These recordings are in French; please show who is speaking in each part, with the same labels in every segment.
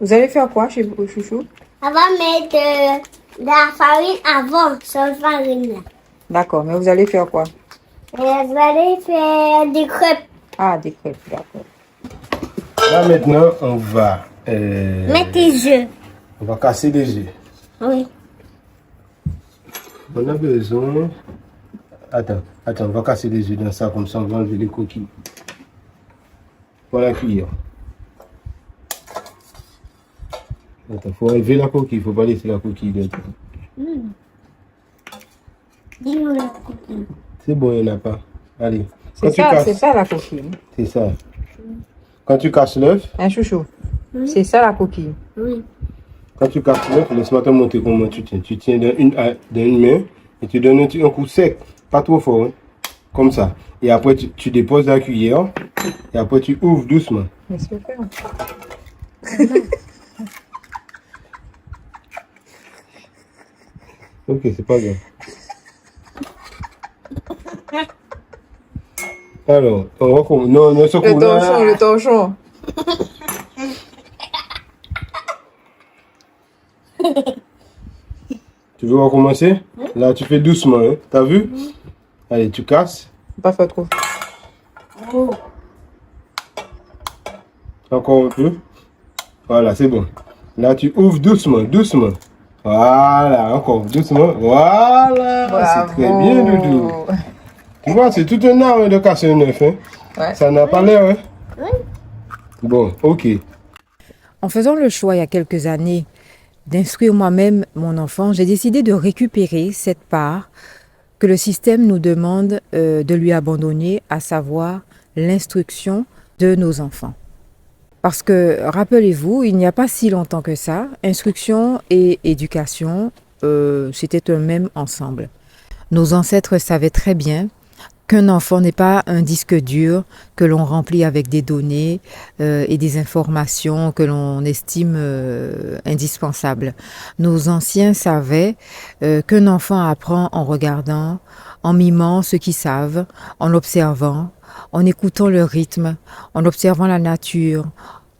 Speaker 1: Vous allez faire quoi chez vous, chouchou?
Speaker 2: On va mettre de la farine avant, sans farine là.
Speaker 1: D'accord, mais vous allez faire quoi?
Speaker 2: Et je vais aller faire des crêpes.
Speaker 1: Ah, des crêpes, d'accord.
Speaker 3: Là maintenant, on va...
Speaker 2: Mettre des œufs.
Speaker 3: On va casser des œufs.
Speaker 2: Oui.
Speaker 3: On a besoin... Attends, on va casser des œufs dans ça, comme ça on va enlever les coquilles. Voilà la cuillère. Attends, il faut enlever la coquille, il ne faut pas laisser la coquille dedans.
Speaker 2: Dis-moi la coquille.
Speaker 3: C'est bon, il n'y en a pas. Allez.
Speaker 1: C'est ça la coquille.
Speaker 3: C'est ça. Quand tu casses l'œuf...
Speaker 1: Hein, chouchou?
Speaker 2: Oui.
Speaker 1: C'est ça la coquille.
Speaker 2: Oui.
Speaker 3: Quand tu casses l'œuf, laisse-moi te montrer comment tu tiens. Tu tiens d'une main et tu donnes un coup sec, pas trop fort, hein? Comme ça. Et après, tu déposes la cuillère et après, tu ouvres doucement.
Speaker 1: Mais c'est super.
Speaker 3: Ok, c'est pas grave. Alors, on va commencer. Non, ce coup là.
Speaker 1: Le torchon.
Speaker 3: Tu veux recommencer? Là, tu fais doucement, hein? T'as vu? Allez, tu casses.
Speaker 1: Pas faire trop.
Speaker 2: Oh.
Speaker 3: Encore un peu. Voilà, c'est bon. Là, tu ouvres doucement, doucement. Voilà, encore doucement. Voilà, c'est très bien, Doudou. Tu vois, c'est tout un art de casser un œuf. Hein?
Speaker 1: Ouais.
Speaker 3: Ça n'a pas l'air. Hein?
Speaker 2: Oui.
Speaker 3: Bon, ok.
Speaker 4: En faisant le choix il y a quelques années d'instruire moi-même mon enfant, j'ai décidé de récupérer cette part que le système nous demande de lui abandonner, à savoir l'instruction de nos enfants. Parce que, rappelez-vous, il n'y a pas si longtemps que ça, instruction et éducation, c'était un même ensemble. Nos ancêtres savaient très bien qu'un enfant n'est pas un disque dur que l'on remplit avec des données et des informations que l'on estime indispensables. Nos anciens savaient qu'un enfant apprend en regardant, en mimant ceux qui savent, en observant, en écoutant le rythme, en observant la nature,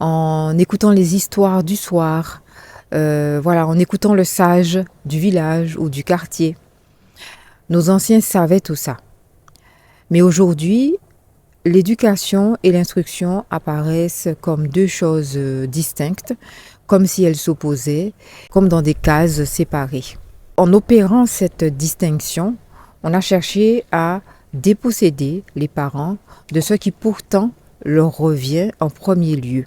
Speaker 4: en écoutant les histoires du soir, en écoutant le sage du village ou du quartier. Nos anciens savaient tout ça. Mais aujourd'hui, l'éducation et l'instruction apparaissent comme deux choses distinctes, comme si elles s'opposaient, comme dans des cases séparées. En opérant cette distinction, on a cherché à déposséder les parents de ce qui pourtant leur revient en premier lieu.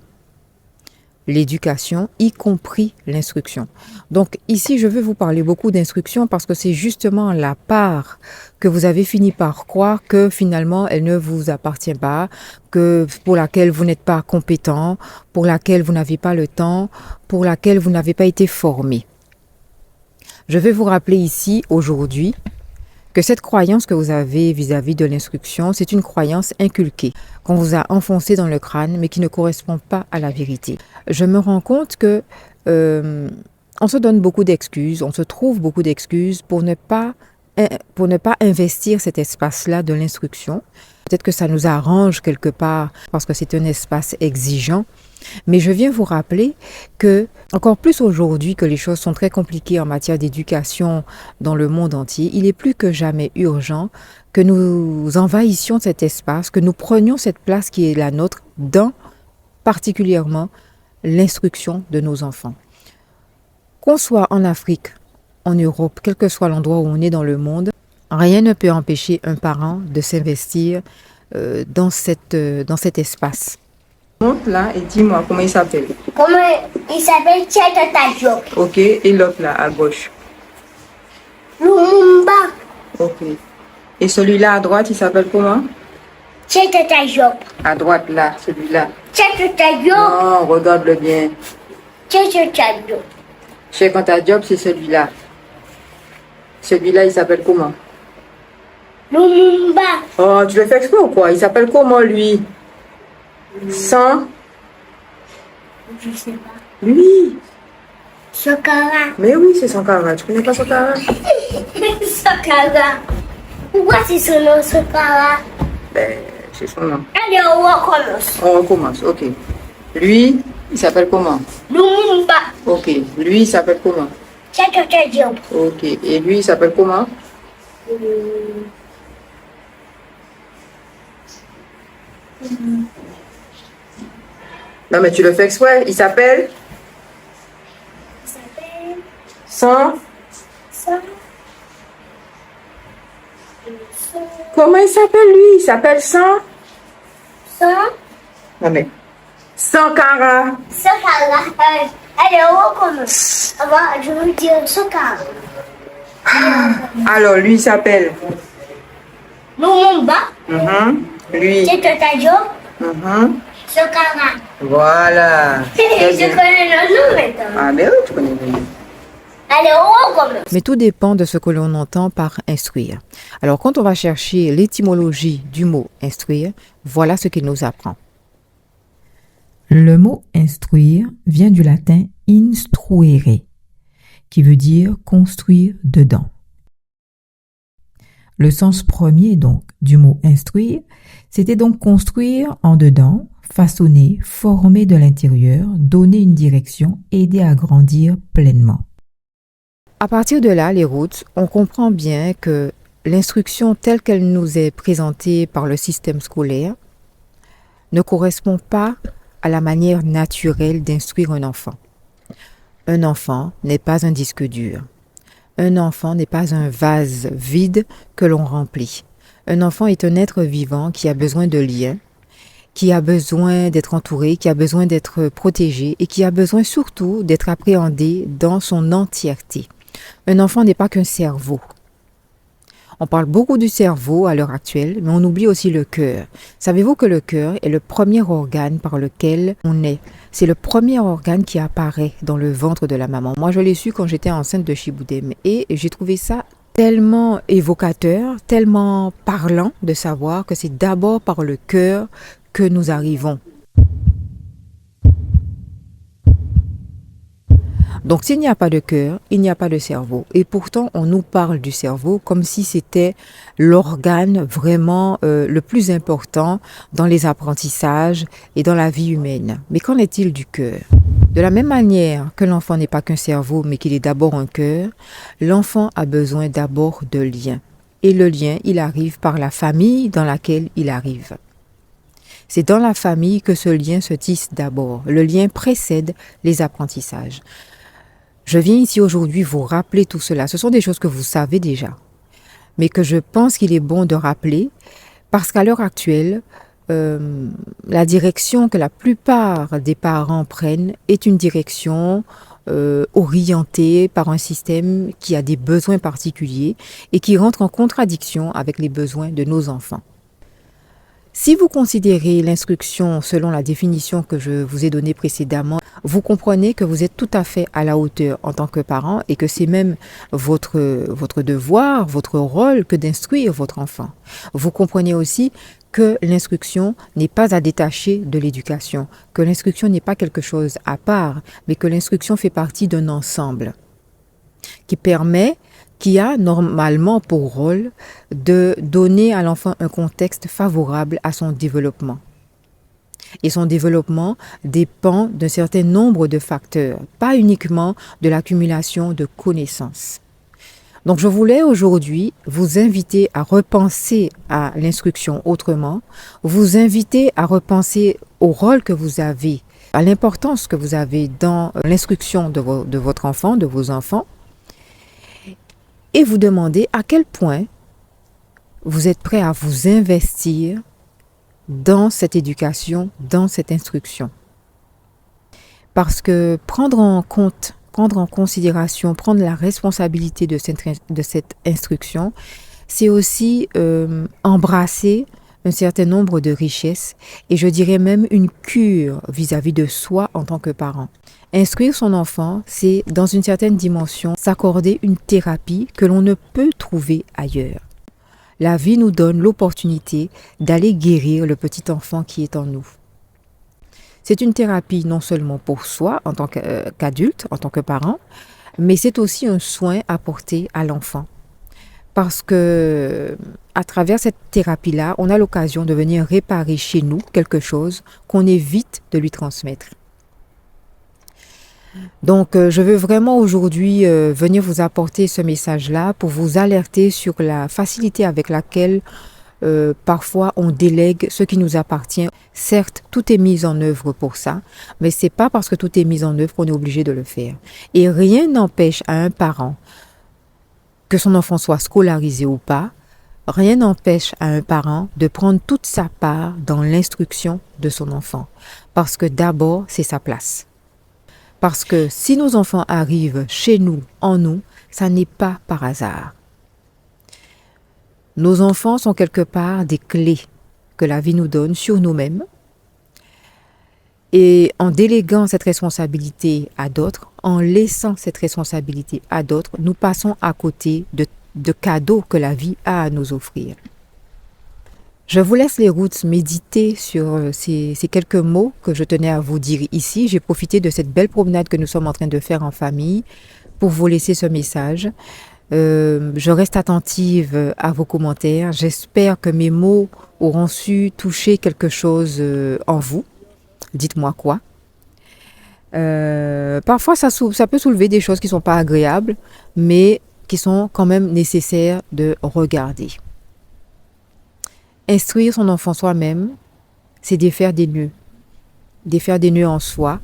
Speaker 4: L'éducation, y compris l'instruction. Donc ici, je veux vous parler beaucoup d'instruction parce que c'est justement la part que vous avez fini par croire que finalement, elle ne vous appartient pas, que pour laquelle vous n'êtes pas compétent, pour laquelle vous n'avez pas le temps, pour laquelle vous n'avez pas été formé. Je vais vous rappeler ici, aujourd'hui, que cette croyance que vous avez vis-à-vis de l'instruction, c'est une croyance inculquée, qu'on vous a enfoncée dans le crâne, mais qui ne correspond pas à la vérité. Je me rends compte que on se donne beaucoup d'excuses, on se trouve beaucoup d'excuses pour ne pas investir cet espace-là de l'instruction. Peut-être que ça nous arrange quelque part parce que c'est un espace exigeant. Mais je viens vous rappeler que, encore plus aujourd'hui que les choses sont très compliquées en matière d'éducation dans le monde entier, il est plus que jamais urgent que nous envahissions cet espace, que nous prenions cette place qui est la nôtre dans particulièrement l'instruction de nos enfants. Qu'on soit en Afrique, en Europe, quel que soit l'endroit où on est dans le monde, rien ne peut empêcher un parent de s'investir dans cet espace.
Speaker 1: Monte là et dis-moi comment il s'appelle.
Speaker 2: Comment il s'appelle? Tchatata Diop.
Speaker 1: Ok, et l'autre là, à gauche.
Speaker 2: Lumumba.
Speaker 1: Ok. Et celui-là à droite, il s'appelle comment?
Speaker 2: Tchatata Diop.
Speaker 1: À droite là, celui-là.
Speaker 2: Tchatata Diop.
Speaker 1: Non, regarde-le bien.
Speaker 2: Tchatata Diop.
Speaker 1: Cheikh Anta Diop, c'est celui-là. Celui-là, il s'appelle comment?
Speaker 2: Lumumba.
Speaker 1: Oh, tu le fais exprès ou quoi? Il s'appelle comment lui? Sans?
Speaker 2: Je sais pas.
Speaker 1: Lui?
Speaker 2: Sankara.
Speaker 1: Mais oui, c'est Sankara. Tu connais pas Sankara?
Speaker 2: Sankara. Pourquoi c'est son nom, Sankara?
Speaker 1: Ben, c'est son nom.
Speaker 2: Allez, on recommence.
Speaker 1: On recommence, ok. Lui, Il s'appelle comment?
Speaker 2: Lumumba.
Speaker 1: Ok. Lui, il s'appelle comment?
Speaker 2: Tata Diop.
Speaker 1: Ok. Et lui, il s'appelle comment? Non, mais tu le fais exprès. Il s'appelle
Speaker 2: Il s'appelle
Speaker 1: Sans.
Speaker 2: ça.
Speaker 1: Comment il s'appelle lui? Il s'appelle Sans.
Speaker 2: Ça.
Speaker 1: Non, mais Sankara.
Speaker 2: Sakara. Allez, on recommence. Avant, je veux dire Sakara.
Speaker 1: Alors, lui, il s'appelle.
Speaker 2: Lumumba.
Speaker 1: Lui.
Speaker 2: Tata Diop.
Speaker 1: Mhm.
Speaker 2: Sakara.
Speaker 1: Voilà. Très
Speaker 2: Je
Speaker 1: bien.
Speaker 2: connais le nom maintenant.
Speaker 1: Ah, ben oui, tu connais le nom.
Speaker 2: Allez, on recommence.
Speaker 4: Mais tout dépend de ce que l'on entend par instruire. Alors, quand on va chercher l'étymologie du mot instruire, voilà ce qu'il nous apprend. Le mot instruire vient du latin instruere, qui veut dire construire dedans. Le sens premier donc du mot instruire, c'était donc construire en dedans, façonner, former de l'intérieur, donner une direction, aider à grandir pleinement. À partir de là, les routes, on comprend bien que l'instruction telle qu'elle nous est présentée par le système scolaire ne correspond pas à la manière naturelle d'instruire un enfant. Un enfant n'est pas un disque dur. Un enfant n'est pas un vase vide que l'on remplit. Un enfant est un être vivant qui a besoin de liens, qui a besoin d'être entouré, qui a besoin d'être protégé et qui a besoin surtout d'être appréhendé dans son entièreté. Un enfant n'est pas qu'un cerveau. On parle beaucoup du cerveau à l'heure actuelle, mais on oublie aussi le cœur. Savez-vous que le cœur est le premier organe par lequel on naît? C'est le premier organe qui apparaît dans le ventre de la maman. Moi, je l'ai su quand j'étais enceinte de Chiboudem et j'ai trouvé ça tellement évocateur, tellement parlant de savoir que c'est d'abord par le cœur que nous arrivons. Donc s'il n'y a pas de cœur, il n'y a pas de cerveau. Et pourtant, on nous parle du cerveau comme si c'était l'organe vraiment le plus important dans les apprentissages et dans la vie humaine. Mais qu'en est-il du cœur? De la même manière que l'enfant n'est pas qu'un cerveau, mais qu'il est d'abord un cœur, l'enfant a besoin d'abord de liens. Et le lien, il arrive par la famille dans laquelle il arrive. C'est dans la famille que ce lien se tisse d'abord. Le lien précède les apprentissages. Je viens ici aujourd'hui vous rappeler tout cela. Ce sont des choses que vous savez déjà, mais que je pense qu'il est bon de rappeler parce qu'à l'heure actuelle, la direction que la plupart des parents prennent est une direction orientée par un système qui a des besoins particuliers et qui rentre en contradiction avec les besoins de nos enfants. Si vous considérez l'instruction selon la définition que je vous ai donnée précédemment, vous comprenez que vous êtes tout à fait à la hauteur en tant que parent et que c'est même votre devoir, votre rôle que d'instruire votre enfant. Vous comprenez aussi que l'instruction n'est pas à détacher de l'éducation, que l'instruction n'est pas quelque chose à part, mais que l'instruction fait partie d'un ensemble qui a normalement pour rôle de donner à l'enfant un contexte favorable à son développement. Et son développement dépend d'un certain nombre de facteurs, pas uniquement de l'accumulation de connaissances. Donc je voulais aujourd'hui vous inviter à repenser à l'instruction autrement, vous inviter à repenser au rôle que vous avez, à l'importance que vous avez dans l'instruction de votre enfant, de vos enfants, et vous demander à quel point vous êtes prêt à vous investir dans cette éducation, dans cette instruction. Parce que prendre en considération, prendre la responsabilité de cette instruction, c'est aussi embrasser un certain nombre de richesses et je dirais même une cure vis-à-vis de soi en tant que parent. Instruire son enfant, c'est dans une certaine dimension s'accorder une thérapie que l'on ne peut trouver ailleurs. La vie nous donne l'opportunité d'aller guérir le petit enfant qui est en nous. C'est une thérapie non seulement pour soi en tant qu'adulte, en tant que parent, mais c'est aussi un soin apporté à l'enfant. Parce que à travers cette thérapie-là, on a l'occasion de venir réparer chez nous quelque chose qu'on évite de lui transmettre. Donc, je veux vraiment aujourd'hui venir vous apporter ce message-là pour vous alerter sur la facilité avec laquelle parfois on délègue ce qui nous appartient. Certes, tout est mis en œuvre pour ça, mais c'est pas parce que tout est mis en œuvre qu'on est obligé de le faire. Et rien n'empêche à un parent, que son enfant soit scolarisé ou pas, rien n'empêche à un parent de prendre toute sa part dans l'instruction de son enfant. Parce que d'abord, c'est sa place. Parce que si nos enfants arrivent chez nous, en nous, ça n'est pas par hasard. Nos enfants sont quelque part des clés que la vie nous donne sur nous-mêmes. Et en déléguant cette responsabilité à d'autres, en laissant cette responsabilité à d'autres, nous passons à côté de cadeaux que la vie a à nous offrir. Je vous laisse les Roots méditer sur ces quelques mots que je tenais à vous dire ici. J'ai profité de cette belle promenade que nous sommes en train de faire en famille pour vous laisser ce message. Je reste attentive à vos commentaires. J'espère que mes mots auront su toucher quelque chose en vous. Dites-moi quoi. Parfois, ça peut soulever des choses qui ne sont pas agréables, mais qui sont quand même nécessaires de regarder. Instruire son enfant soi-même, c'est défaire des nœuds en soi,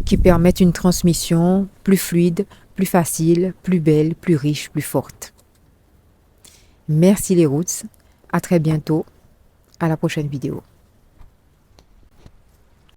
Speaker 4: qui permettent une transmission plus fluide, plus facile, plus belle, plus riche, plus forte. Merci les Roots. À très bientôt. À la prochaine vidéo.